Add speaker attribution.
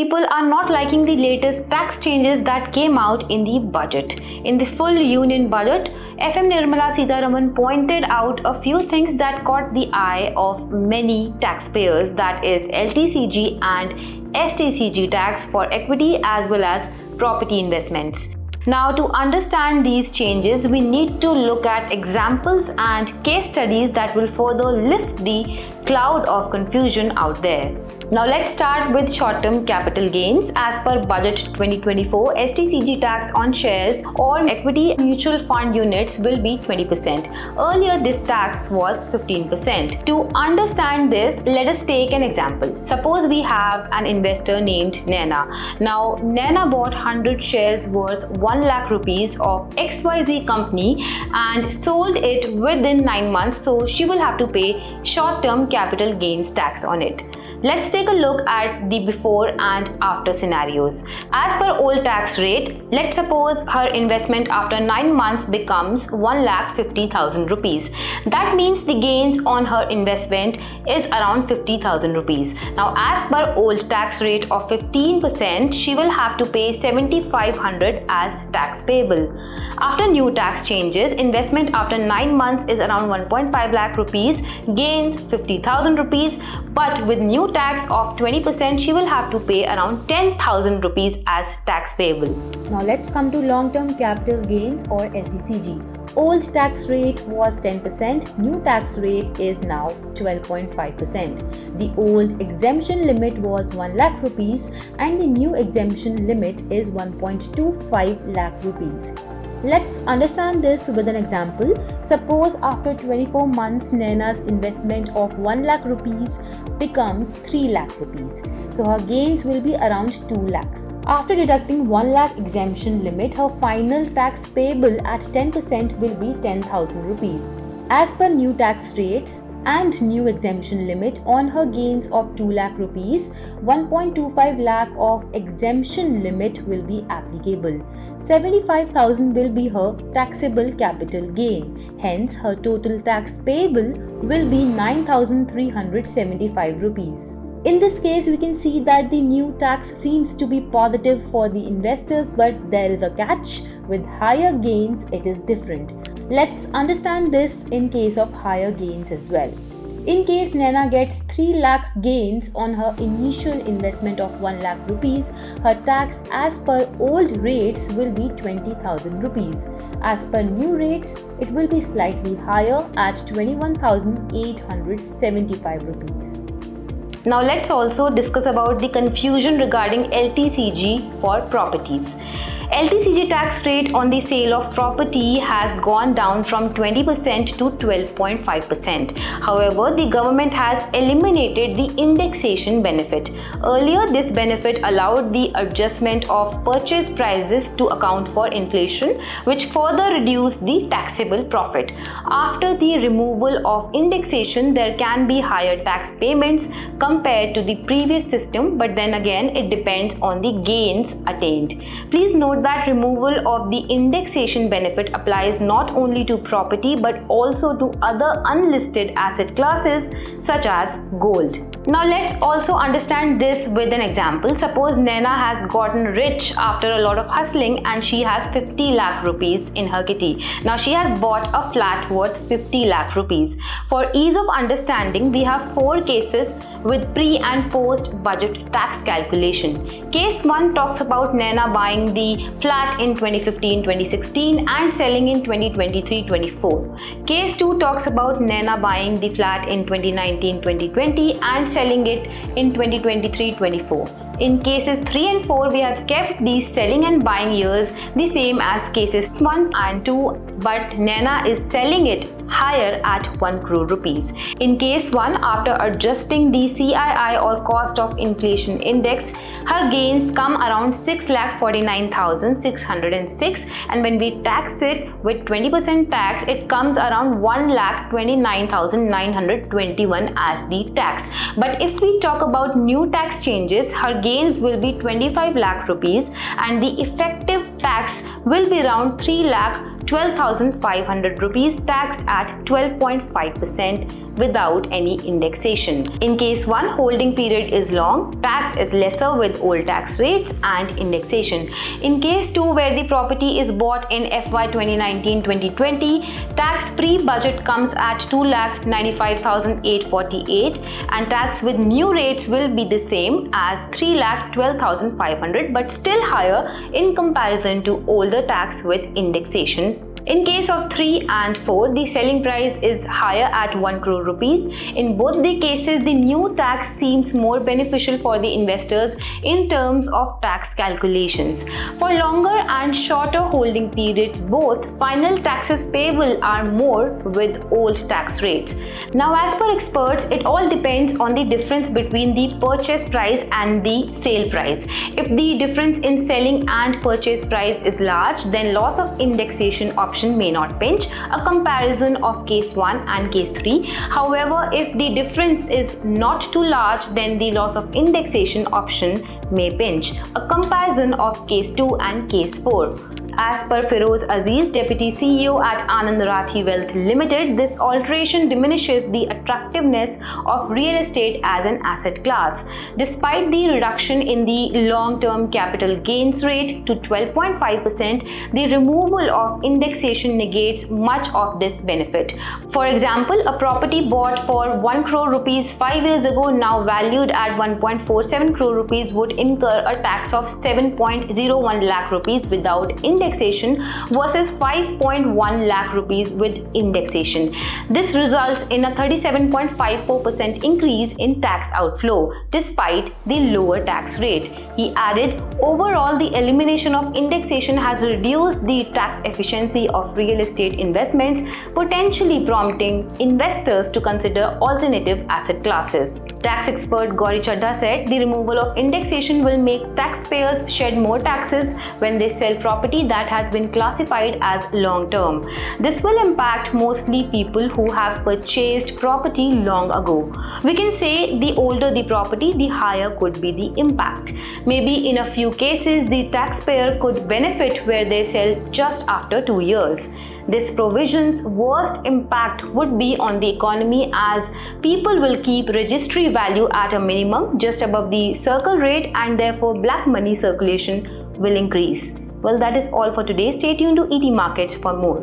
Speaker 1: people are not liking the latest tax changes that came out in the budget. In the full union budget, FM Nirmala Sitharaman pointed out a few things that caught the eye of many taxpayers, that is LTCG and STCG tax for equity as well as property investments. Now, to understand these changes, we need to look at examples and case studies that will further lift the cloud of confusion out there. Now, let's start with short-term capital gains. As per Budget 2024, STCG tax on shares or equity mutual fund units will be 20%. Earlier, this tax was 15%. To understand this, let us take an example. Suppose we have an investor named Naina. Now, Naina bought 100 shares worth 1 lakh rupees of XYZ company and sold it within 9 months, so she will have to pay short-term capital gains tax on it. Let's take a look at the before and after scenarios. As per old tax rate, let's suppose her investment after 9 months becomes 1,50,000 rupees. That means the gains on her investment is around 50,000 rupees. Now, as per old tax rate of 15%, she will have to pay 7,500 as tax payable. After new tax changes, investment after 9 months is around 1.5 lakh rupees, gains 50,000 rupees, but with new tax of 20%, she will have to pay around 10,000 rupees as tax payable.
Speaker 2: Now let's come to long-term capital gains or LTCG. Old tax rate was 10%, new tax rate is now 12.5%. The old exemption limit was 1 lakh rupees and the new exemption limit is 1.25 lakh rupees. Let's understand this with an example. Suppose after 24 months, Naina's investment of 1 lakh rupees becomes 3 lakh rupees. So her gains will be around 2 lakhs. After deducting 1 lakh exemption limit, her final tax payable at 10% will be 10,000 rupees. As per new tax rates and new exemption limit, on her gains of 2 lakh rupees, 1.25 lakh of exemption limit will be applicable. 75,000 will be her taxable capital gain. Hence, her total tax payable will be 9,375 rupees. In this case, we can see that the new tax seems to be positive for the investors, but there is a catch. With higher gains, it is different. Let's understand this in case of higher gains as well. In case Naina gets 3 lakh gains on her initial investment of 1 lakh rupees, her tax as per old rates will be 20,000 rupees. As per new rates, it will be slightly higher at 21,875 rupees.
Speaker 1: Now let's also discuss about the confusion regarding LTCG for properties. LTCG tax rate on the sale of property has gone down from 20% to 12.5%. However, the government has eliminated the indexation benefit. Earlier, this benefit allowed the adjustment of purchase prices to account for inflation, which further reduced the taxable profit. After the removal of indexation, there can be higher tax payments compared to the previous system, but then again, it depends on the gains attained. Please note that removal of the indexation benefit applies not only to property but also to other unlisted asset classes such as gold. Now let's also understand this with an example. Suppose Naina has gotten rich after a lot of hustling and she has 50 lakh rupees in her kitty. Now she has bought a flat worth 50 lakh rupees. For ease of understanding, we have 4 cases with pre and post budget tax calculation. Case 1 talks about Naina buying the flat in 2015-2016 and selling in 2023-24. Case 2 talks about Naina buying the flat in 2019-2020 and selling it in 2023-24. In cases 3 and 4, we have kept these selling and buying years the same as cases 1 and 2, but Naina is selling it higher at 1 crore rupees. In case 1, after adjusting the CII or cost of inflation index, her gains come around 6,49,606, and when we tax it with 20% tax, it comes around 1,29,921 as the tax. But if we talk about new tax changes, her gains will be 25 lakh rupees and the effective tax will be around 3,12,500 rupees, taxed at 12.5%, without any indexation. In case 1, holding period is long, tax is lesser with old tax rates and indexation. In case 2, where the property is bought in FY 2019-2020, tax pre-budget comes at 2,95,848 and tax with new rates will be the same as 3,12,500 but still higher in comparison to older tax with indexation. In case of 3 and 4, the selling price is higher at 1 crore rupees. In both the cases, the new tax seems more beneficial for the investors in terms of tax calculations. For longer and shorter holding periods, both final taxes payable are more with old tax rates. Now, as per experts, it all depends on the difference between the purchase price and the sale price. If the difference in selling and purchase price is large, then loss of indexation option may not pinch, a comparison of case 1 and case 3. However, if the difference is not too large, then the loss of indexation option may pinch, a comparison of case 2 and case 4. As per Feroz Aziz, Deputy CEO at Anand Rathi Wealth Limited, this alteration diminishes the attractiveness of real estate as an asset class. Despite the reduction in the long-term capital gains rate to 12.5%, the removal of indexation negates much of this benefit. For example, a property bought for 1 crore rupees 5 years ago, now valued at 1.47 crore rupees, would incur a tax of 7.01 lakh rupees without indexation versus 5.1 lakh rupees with indexation. This results in a 37.54% increase in tax outflow despite the lower tax rate. He added, overall, the elimination of indexation has reduced the tax efficiency of real estate investments, potentially prompting investors to consider alternative asset classes. Tax expert Gauri Chadha said the removal of indexation will make taxpayers shed more taxes when they sell property that has been classified as long-term. This will impact mostly people who have purchased property long ago. We can say the older the property, the higher could be the impact. Maybe in a few cases, the taxpayer could benefit where they sell just after 2 years. This provision's worst impact would be on the economy, as people will keep registry value at a minimum just above the circle rate, and therefore black money circulation will increase. Well, that is all for today. Stay tuned to ET Markets for more.